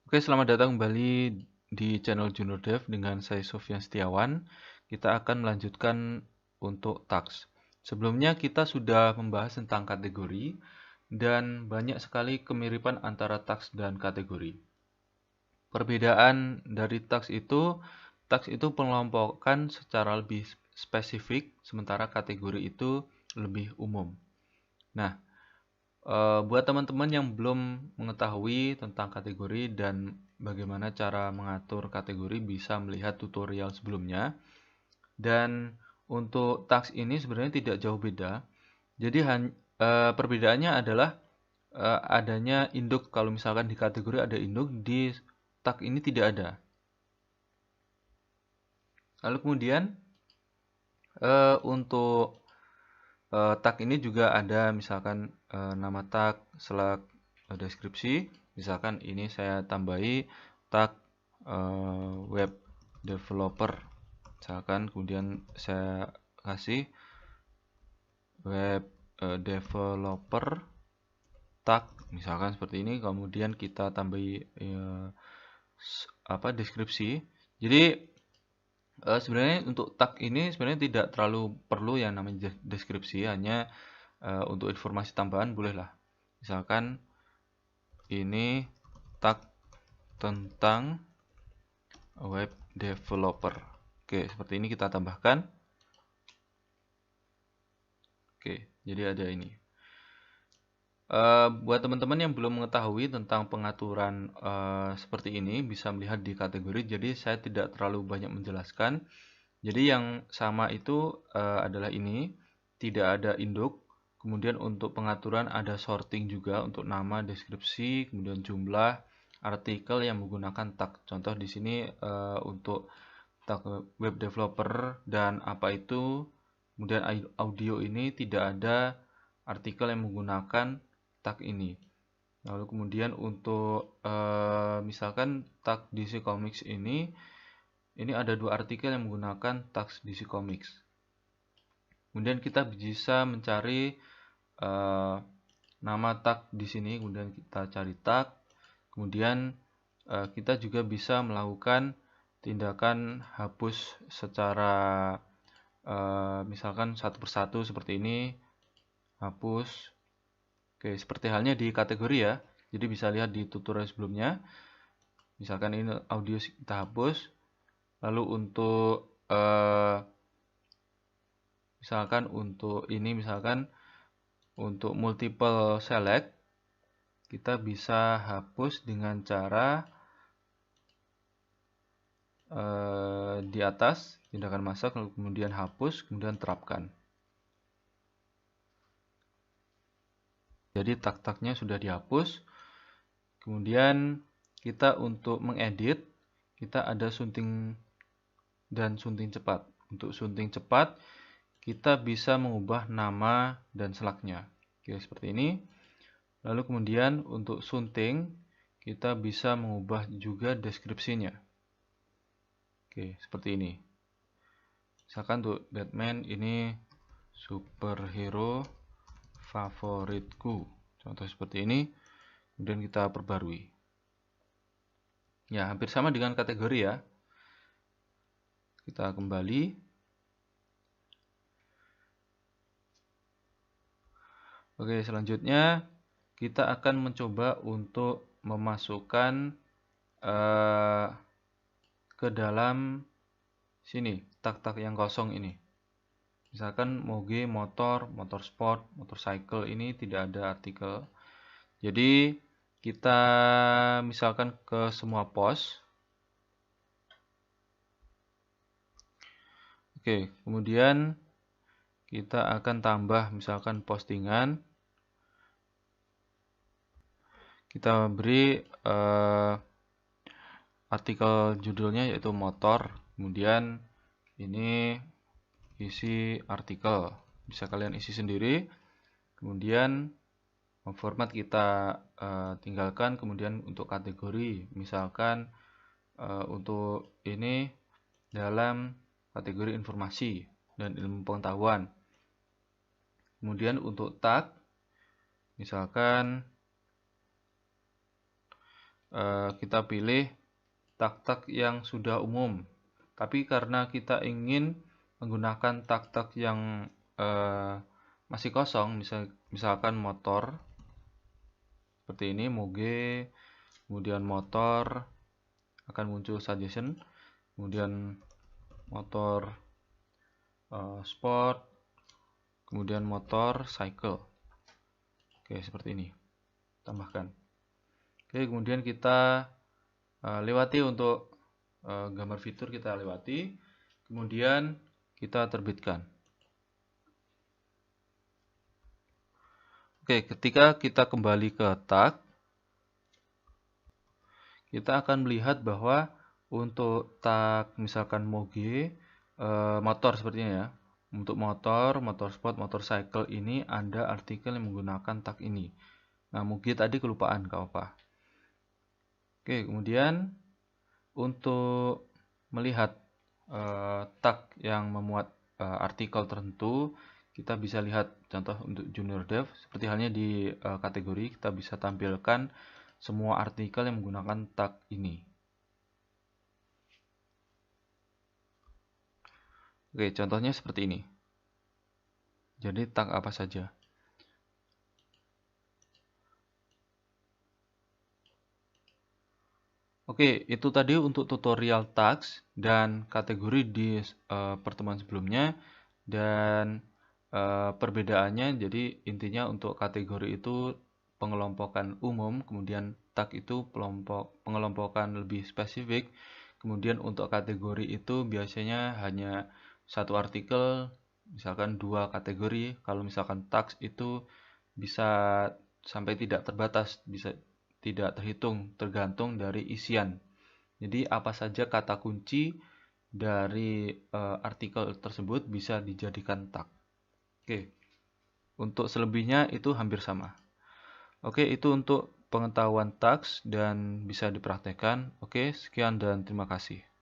Oke, selamat datang kembali di channel Junior Dev dengan saya Sofyan Setiawan. Kita akan melanjutkan untuk tags. Sebelumnya kita sudah membahas tentang kategori dan banyak sekali kemiripan antara tags dan kategori. Perbedaan dari tags itu pengelompokan secara lebih spesifik, sementara kategori itu lebih umum. Nah, buat teman-teman yang belum mengetahui tentang kategori dan bagaimana cara mengatur kategori bisa melihat tutorial sebelumnya. Dan untuk tags ini sebenarnya tidak jauh beda. Jadi perbedaannya adalah adanya induk. Kalau misalkan di kategori ada induk, di tag ini tidak ada. Lalu kemudian untuk tag ini juga ada misalkan nama tag, select deskripsi. Misalkan ini saya tambahi tag web developer. Misalkan kemudian saya kasih web developer tag, misalkan seperti ini. Kemudian kita tambahi deskripsi. Jadi sebenarnya untuk tag ini sebenarnya tidak terlalu perlu yang namanya deskripsi, hanya untuk informasi tambahan bolehlah. Misalkan ini tag tentang web developer. Oke, seperti ini kita tambahkan. Oke, jadi ada ini. Buat teman-teman yang belum mengetahui tentang pengaturan seperti ini, bisa melihat di kategori. Jadi saya tidak terlalu banyak menjelaskan. Jadi yang sama itu adalah ini, tidak ada induk. Kemudian untuk pengaturan ada sorting juga untuk nama, deskripsi, kemudian jumlah artikel yang menggunakan tag. Contoh di sini untuk tag web developer dan apa itu. Kemudian audio ini tidak ada artikel yang menggunakan tag ini. Lalu kemudian untuk misalkan tag DC Comics ini ada dua artikel yang menggunakan tag DC Comics. Kemudian kita bisa mencari nama tag di sini, kemudian kita cari tag. Kemudian kita juga bisa melakukan tindakan hapus secara misalkan satu persatu seperti ini, hapus. Oke, seperti halnya di kategori ya. Jadi bisa lihat di tutorial sebelumnya. Misalkan ini audio kita hapus. Lalu untuk misalkan untuk multiple select, kita bisa hapus dengan cara di atas tindakan masak, lalu kemudian hapus, kemudian terapkan. Jadi tag-tagnya sudah dihapus. Kemudian kita untuk mengedit, kita ada sunting dan sunting cepat. Untuk sunting cepat, kita bisa mengubah nama dan selaknya. Oke, seperti ini. Lalu kemudian untuk sunting, kita bisa mengubah juga deskripsinya. Oke, seperti ini. Misalkan untuk Batman ini superhero favoritku. Contoh seperti ini. Kemudian kita perbarui. Ya, hampir sama dengan kategori ya. Kita kembali. Oke, selanjutnya kita akan mencoba untuk memasukkan ke dalam sini tag-tag yang kosong ini. Misalkan moge, motor, motorsport, motorcycle ini tidak ada artikel. Jadi kita misalkan ke semua post. Oke, kemudian kita akan tambah misalkan postingan. Kita beri artikel judulnya yaitu motor. Kemudian ini isi artikel. Bisa kalian isi sendiri. Kemudian format kita tinggalkan. Kemudian untuk kategori, misalkan untuk ini dalam kategori informasi dan ilmu pengetahuan. Kemudian untuk tag, misalkan kita pilih tag-tag yang sudah umum. Tapi karena kita ingin menggunakan tag-tag yang masih kosong, misalkan motor, seperti ini, moge, kemudian motor, akan muncul suggestion, kemudian motor sport, kemudian motor cycle. Oke, seperti ini. Tambahkan. Oke, kemudian kita lewati untuk gambar fitur, kita lewati. Kemudian kita terbitkan. Oke, ketika kita kembali ke tag, kita akan melihat bahwa untuk tag misalkan moge, motor sepertinya ya. Untuk motor, motor sport, motor cycle ini ada artikel yang menggunakan tag ini. Nah, mungkin tadi kelupaan, gak apa. Oke, kemudian untuk melihat tag yang memuat artikel tertentu, kita bisa lihat contoh untuk junior dev. Seperti halnya di kategori, kita bisa tampilkan semua artikel yang menggunakan tag ini. Oke, contohnya seperti ini. Jadi tag apa saja. Oke, itu tadi untuk tutorial tags dan kategori di pertemuan sebelumnya. Dan perbedaannya, jadi intinya untuk kategori itu pengelompokan umum, kemudian tag itu pengelompokan lebih spesifik. Kemudian untuk kategori itu biasanya hanya satu artikel, misalkan 2 kategori. Kalau misalkan tags itu bisa sampai tidak terbatas, bisa tidak terhitung, tergantung dari isian. Jadi apa saja kata kunci dari artikel tersebut bisa dijadikan tag. Oke, untuk selebihnya itu hampir sama. Oke, itu untuk pengetahuan tags dan bisa dipraktekkan. Oke, sekian dan terima kasih.